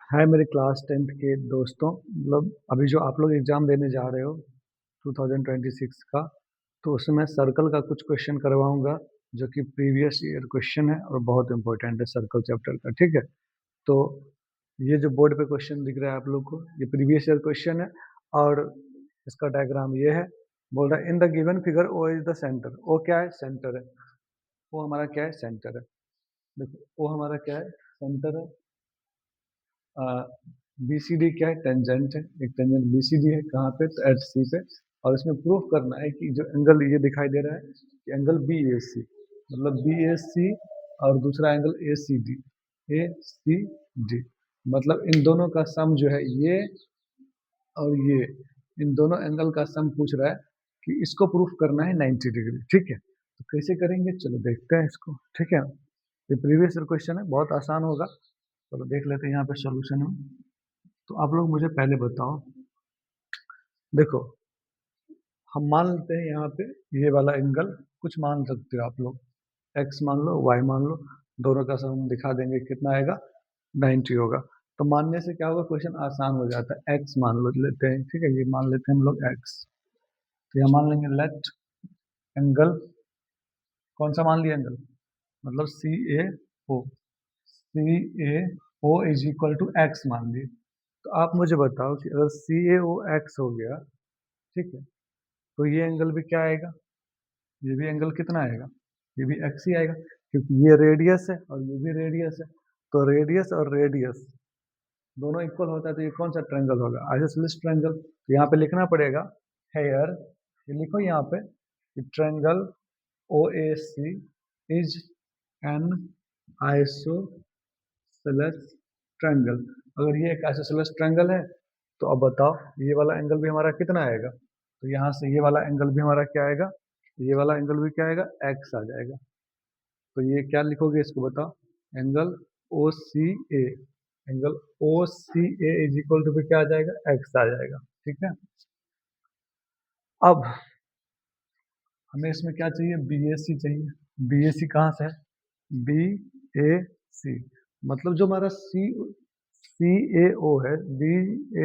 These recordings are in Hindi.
हाय मेरे क्लास 10th के दोस्तों, मतलब अभी जो आप लोग एग्ज़ाम देने जा रहे हो 2026 का, तो उसमें सर्कल का कुछ क्वेश्चन करवाऊँगा, जो कि प्रीवियस ईयर क्वेश्चन है और बहुत इम्पोर्टेंट है सर्कल चैप्टर का, ठीक है? तो ये जो बोर्ड पे क्वेश्चन दिख रहा है आप लोग को, ये प्रीवियस ईयर क्वेश्चन है और इसका डायग्राम ये है। बोल रहा है in the given figure O is the centre. O क्या है? सेंटर है। ओ हमारा क्या है? सेंटर है। देखो ओ हमारा क्या है? सेंटर है। बी सी डी क्या है? टेंजेंट है। एक टेंजेंट बी सी डी है, कहाँ पे? तो एच सी पे। और इसमें प्रूफ करना है कि जो एंगल ये दिखाई दे रहा है कि एंगल बी ए सी, मतलब बी ए सी और दूसरा angle A C D, A C D, मतलब इन दोनों का सम जो है ये और ये, इन दोनों एंगल का सम पूछ रहा है कि इसको प्रूफ करना है 90 डिग्री, ठीक है? तो कैसे करेंगे, चलो देखते हैं इसको, ठीक है? ये प्रीवियस ईयर क्वेश्चन है, बहुत आसान होगा। चलो देख लेते हैं यहाँ पे सॉल्यूशन में। तो आप लोग मुझे पहले बताओ, देखो हम मान लेते हैं यहाँ पे ये वाला एंगल, कुछ मान सकते हो आप लोग, x मान लो, y मान लो, दोनों का सम हम दिखा देंगे कितना आएगा, 90 होगा। तो मानने से क्या होगा, क्वेश्चन आसान हो जाता है। x मान लो लेते हैं, ठीक है? ये मान लेते हैं हम लोग x। तो यहाँ मान लेंगे लेट एंगल, कौन सा मान लिया एंगल, मतलब C A O, C A O is equal to X मान लिए। तो आप मुझे बताओ कि अगर सी ए ओ एक्स हो गया, ठीक है, तो ये एंगल भी क्या आएगा, ये भी एंगल कितना आएगा, ये भी एक्स ही आएगा, क्योंकि ये रेडियस है और ये भी रेडियस है। तो रेडियस और रेडियस दोनों इक्वल होता है, तो ये कौन सा ट्रायंगल होगा, आइसोसेलेस ट्रायंगल। तो यहाँ पे लिखना पड़ेगा हेयर, ये लिखो यहाँ पे triangle O A C is an isosceles triangle. अगर ये एक आइसोसेलेस ट्रायंगल है, तो अब बताओ ये वाला एंगल भी हमारा कितना आएगा। तो यहाँ से ये वाला एंगल भी हमारा क्या आएगा, ये वाला एंगल भी क्या आएगा, एक्स आ जाएगा। तो ये क्या लिखोगे इसको बताओ, angle O C A, angle O C A is equal to क्या आ जाएगा, एक्स आ जाएगा, ठीक है? अब हमें इसमें क्या चाहिए, बी ए सी चाहिए। बी ए सी कहाँ से है, बी ए सी, मतलब जो हमारा सी ए ओ है, बी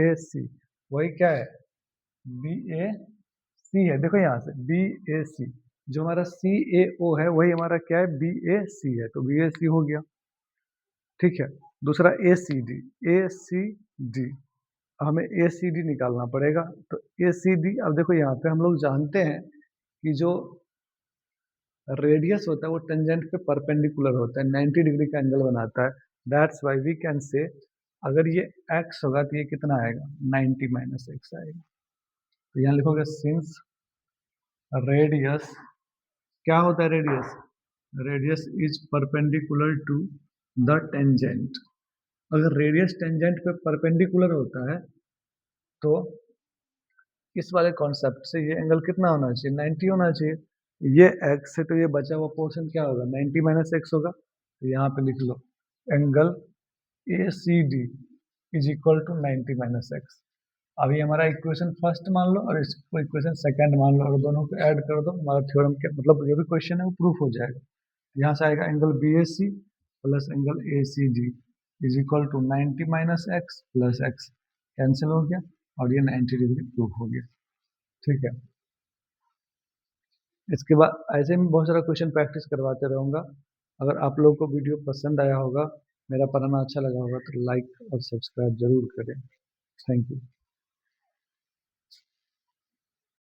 ए सी, वही क्या है, बी ए सी है। देखो यहाँ से बी ए सी, जो हमारा सी ए ओ है वही हमारा क्या है, बी ए सी है, तो बी ए सी हो गया, ठीक है? दूसरा ए C D, A C D, हमें ए सी डी निकालना पड़ेगा। तो ए सी डी, अब देखो यहाँ पे हम लोग जानते हैं कि जो रेडियस होता है वो टेंजेंट पे परपेंडिकुलर होता है, 90 डिग्री का एंगल बनाता है। That's why we can say, अगर ये x होगा तो ये कितना आएगा, 90 माइनस एक्स आएगा। तो यहाँ लिखोगे सिंस रेडियस, क्या होता है radius, radius is perpendicular to the tangent. अगर रेडियस टेंजेंट पे परपेंडिकुलर होता है तो इस वाले कॉन्सेप्ट से ये एंगल कितना होना चाहिए, 90 होना चाहिए। ये x है तो ये बचा हुआ पोर्शन क्या होगा, 90 माइनस एक्स होगा। तो यहाँ पे लिख लो angle A C D is equal to 90 minus X. अभी हमारा इक्वेशन फर्स्ट मान लो और इसको इक्वेशन सेकंड मान लो, और दोनों को ऐड कर दो, हमारा थ्योरम के मतलब जो भी क्वेश्चन है वो प्रूफ हो जाएगा। यहाँ से आएगा angle B A C plus angle A C D is equal to 90 minus x plus x, cancel हो गया और ये 90 डिग्री प्रूफ हो गया, ठीक है? इसके बाद ऐसे में बहुत सारा क्वेश्चन प्रैक्टिस करवाते रहूँगा। अगर आप लोगों को वीडियो पसंद आया होगा, मेरा पढ़ाना अच्छा लगा होगा, तो लाइक और सब्सक्राइब जरूर करें। Thank you.